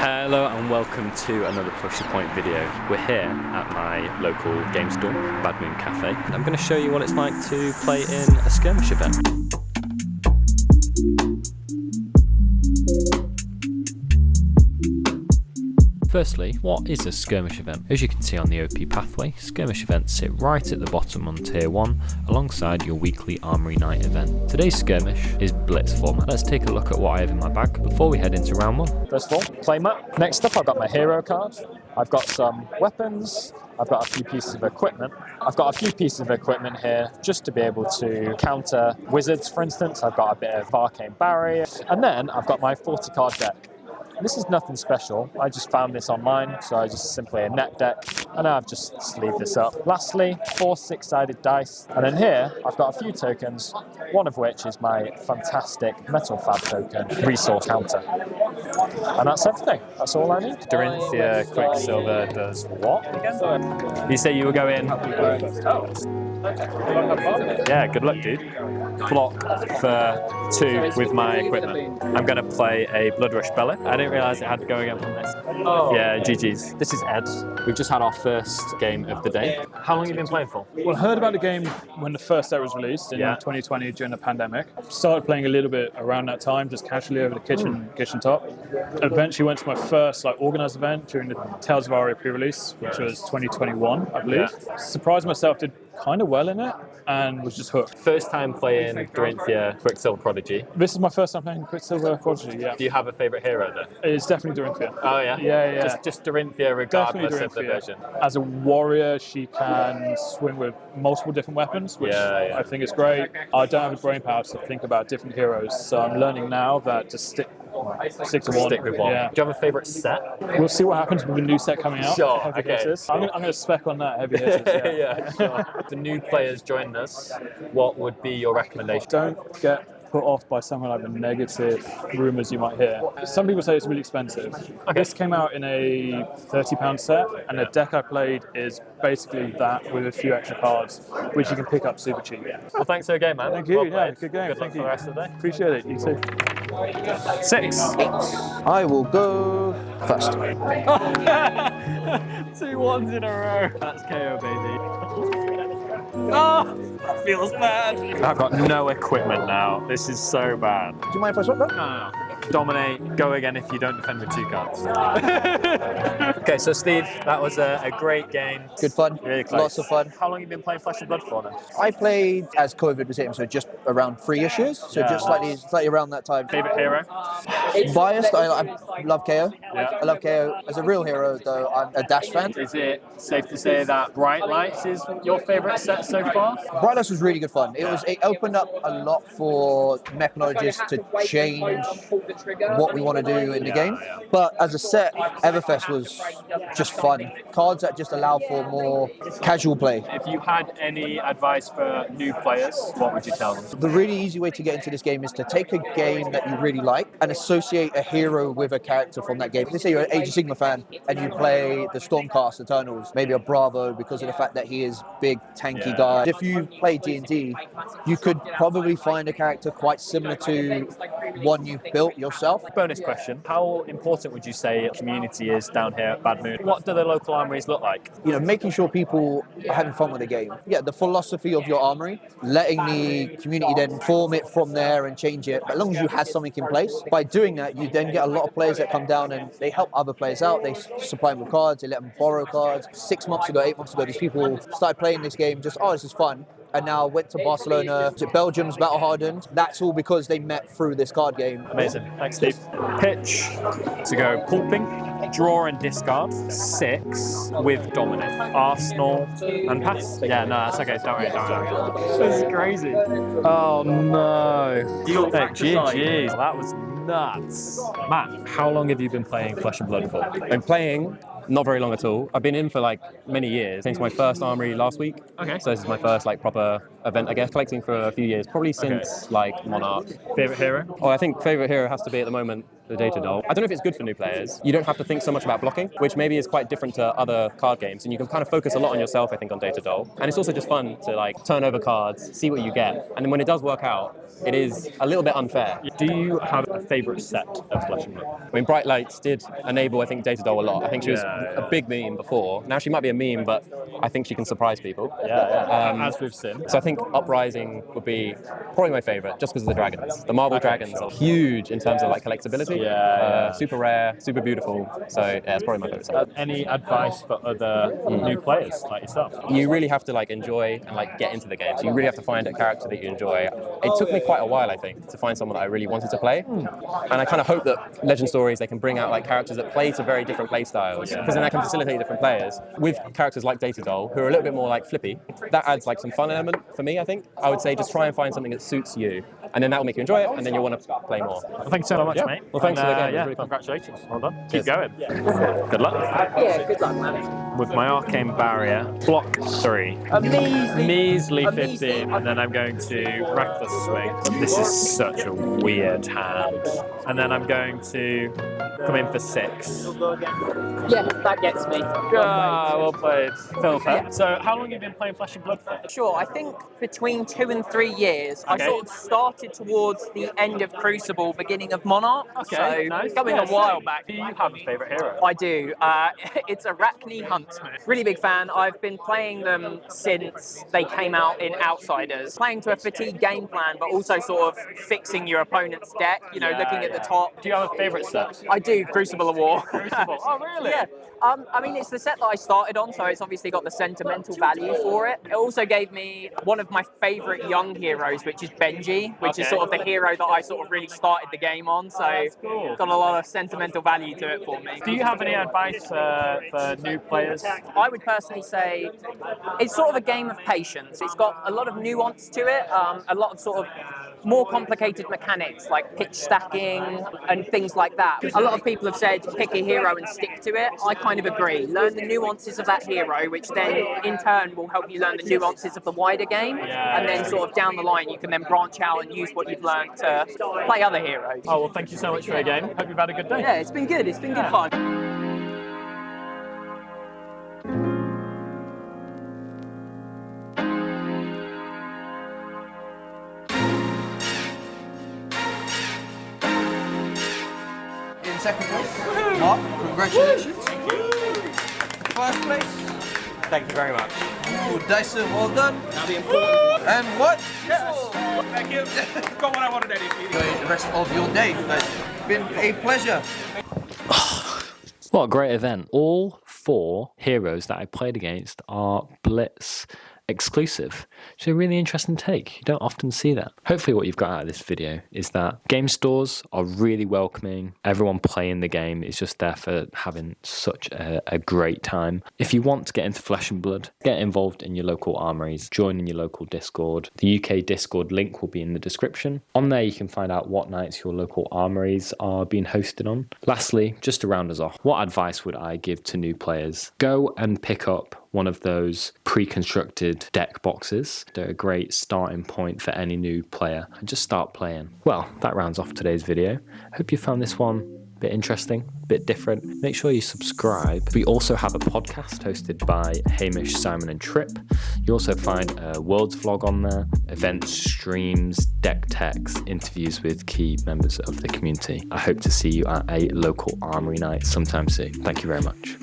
Hello and welcome to another Push the Point video. We're here at my local game store, Bad Moon Cafe. I'm going to show you what it's like to play in a skirmish event. Firstly, what is a skirmish event? As you can see on the OP pathway, skirmish events sit right at the bottom on tier 1 alongside your weekly armory night event. Today's skirmish is blitz format. Let's take a look at what I have in my bag before we head into round 1. First of all, play map. Next up, I've got my hero card. I've got some weapons. I've got a few pieces of equipment. I've got a few pieces of equipment here just to be able to counter wizards, for instance. I've got a bit of arcane barrier. And then I've got my 40 card deck. This is nothing special. I just found this online, so I just simply a net deck, and now I've just sleeved this up. Lastly, 4 6-sided dice, and then here I've got a few tokens, one of which is my fantastic metal fab token, resource counter. And that's everything. That's all I need. Dorinthia Quicksilver does what again? You say you were going... Yeah, good luck, dude. Block for 2 with my equipment. I'm going to play a Blood Rush Belly. I didn't realise it had to go again from this. Oh. Yeah, GG's. This is Ed. We've just had our first game of the day. How long have you been playing for? Well, I heard about the game when the first set was released in 2020 during the pandemic. Started playing a little bit around that time, just casually over the kitchen top. Eventually went to my first organised event during the Tales of Aria pre-release, which was 2021, I believe. Yeah. Surprised myself, did kind of well in it, and was just hooked. First time playing Dorinthia Quicksilver Prodigy. This is my first time playing Quicksilver Prodigy, yeah. Do you have a favourite hero then? It's definitely Dorinthia. Oh yeah? Yeah. Just Dorinthia regardless Definitely of the version. As a warrior, she can swing with multiple different weapons, which I think is great. I don't have the brain power to think about different heroes, so I'm learning now that to stick to one. Stick with one. Yeah. Do you have a favourite set? We'll see what happens with the new set coming out. Sure, Heavy okay. hitters. I'm going to spec on that, heavy hitters. Yeah, sure. If the new players join us, what would be your recommendation? Don't get put off by some of the negative rumours you might hear. Some people say it's really expensive. Okay. This came out in a £30 set, and the deck I played is basically that with a few extra cards, which you can pick up super cheap. Well, thanks for the game, man. Thank you. Well Yeah, played. good game. Good luck Thank for you. the rest of the day. Appreciate it. You too. 6. I will go first. 2 1s in a row. That's KO, baby. Oh, that feels bad. I've got no equipment now. This is so bad. Do you mind if I swap that? No. Dominate, go again if you don't defend with 2 cards. Okay, so Steve, that was a great game. Good fun. Really close. Lots of fun. How long have you been playing Flesh and Blood for then? I played as COVID was hitting, so just around 3-ish years. So Yeah. just slightly around that time. Favourite hero? Biased, I love KO. Yeah. I love KO. As a real hero, though, I'm a Dash fan. Is it safe to say that Bright Lights is your favourite set so far? Bright Lights was really good fun. It opened up a lot for mechanologists to change what we want to do in the game. But as a set, Everfest was just fun. Cards that just allow for more casual play. If you had any advice for new players, what would you tell them? The really easy way to get into this game is to take a game that you really like and associate a hero with a character from that game. Let's say you're an Age of Sigmar fan and you play the Stormcast Eternals, maybe a Bravo because of the fact that he is big, tanky guy. If you play D&D, you could probably find a character quite similar to one you built yourself. Bonus question, how important would you say community is down here at Bad Moon? What do the local armories look like? You know, making sure people are having fun with the game. Yeah, the philosophy of your armory, letting the community then form it from there and change it. But as long as you have something in place, by doing that, you then get a lot of players that come down and they help other players out. They supply them with cards, they let them borrow cards. 6 months ago, 8 months ago, these people started playing this game just, this is fun. And now went to Barcelona, to Belgium's Battle Hardened. That's all because they met through this card game. Amazing. Thanks, Steve. Pitch to go pulping, draw and discard, 6 with dominate. Arsenal and pass. Yeah, no, that's okay. Don't worry. This is crazy. Oh no. You got GG. That was nuts. Matt, how long have you been playing Flesh and Blood for? I'm playing not very long at all. I've been in for many years. Since my first armory last week. Okay. So this is my first proper event, I guess, collecting for a few years, probably since like Monarch. Favorite hero? Oh, I think favourite hero has to be at the moment the Data Doll. I don't know if it's good for new players. You don't have to think so much about blocking, which maybe is quite different to other card games, and you can kind of focus a lot on yourself, I think, on Data Doll. And it's also just fun to like turn over cards, see what you get, and then when it does work out, it is a little bit unfair. Do you have a favourite set of Flesh and Blood? I mean, Bright Lights did enable, I think, Data Doll a lot. I think she was a big meme before. Now she might be a meme, but I think she can surprise people. As we've seen. So I think Uprising would be probably my favourite, just because of the dragons. The marble dragons are huge in terms of like collectability. Super rare, super beautiful. So yeah, it's probably my favourite set. Any advice for other new players like yourself? You really have to like enjoy and like get into the game. So you really have to find a character that you enjoy. It took me quite a while, I think, to find someone that I really wanted to play. And I kind of hope that Legend Stories, they can bring out like characters that play to very different play styles, because then that can facilitate different players. With characters like Data Doll, who are a little bit more like flippy, that adds like some fun element for me, I think. I would say just try and find something that suits you, and then that will make you enjoy it, and then you'll want to play more. Well, thank you so much, mate. Well, thanks for the game. Yeah, really congratulations. Well done. Cheers. Keep going. Good luck. Yeah, good luck, man. With my Arcane Barrier, block 3. A measly 15, and then I'm going to Reckless Swing. This is such a weird hand. And then I'm going to come in for 6. Yeah, that gets me. Well played. Philippa. So how long have you been playing Flesh and Blood for? Sure, I think between 2 and 3 years. I Okay. sort of started towards the end of Crucible, beginning of Monarch. Okay, So nice. going a while back. Do you have a favourite hero? I do. It's Arachne Huntsman. Really big fan. I've been playing them since they came out in Outsiders. Playing to a fatigue game plan, but also sort of fixing your opponent's deck, looking at the top. Do you have a favourite set? I do, Crucible of War. Crucible. Oh, really? Yeah. I mean, it's the set that I started on, so it's obviously got the sentimental value for it. It also gave me one of my favourite young heroes, which is Benji, which is sort of the hero that I sort of really started the game on, so cool. got a lot of sentimental value to it for me. Do you have any advice for new players? I would personally say it's sort of a game of patience. It's got a lot of nuance to it, a lot of sort of more complicated mechanics like pitch stacking and things like that. A lot of people have said pick a hero and stick to it. I kind of agree. Learn the nuances of that hero, which then in turn will help you learn the nuances of the wider game. And then sort of down the line, you can then branch out and use what you've learned to play other heroes. Oh, well, thank you so much for your game. Hope you've had a good day. Yeah, it's been good. It's been good fun. In second place, Mark, congratulations. First place, Thank you very much. Dyson, well done. Now the important one. And what? Yes. Thank you. Got what I wanted, Eddie. Enjoy the rest of your day. It's been a pleasure. What a great event. All 4 heroes that I played against are Blitz exclusive. It's a really interesting take. You don't often see that. Hopefully what you've got out of this video is that game stores are really welcoming. Everyone playing the game is just there for having such a great time. If you want to get into Flesh and Blood, get involved in your local armories, join in your local Discord. The UK Discord link will be in the description. On there you can find out what nights your local armories are being hosted on. Lastly, just to round us off, what advice would I give to new players? Go and pick up one of those pre-constructed deck boxes. They're a great starting point for any new player, and just start playing. Well, that rounds off today's video. Hope you found this one a bit interesting, a bit different. Make sure you subscribe. We also have a podcast hosted by Hamish, Simon and Tripp. You also find a Worlds vlog on there, events, streams, deck techs, interviews with key members of the community. I hope to see you at a local armory night sometime soon. Thank you very much.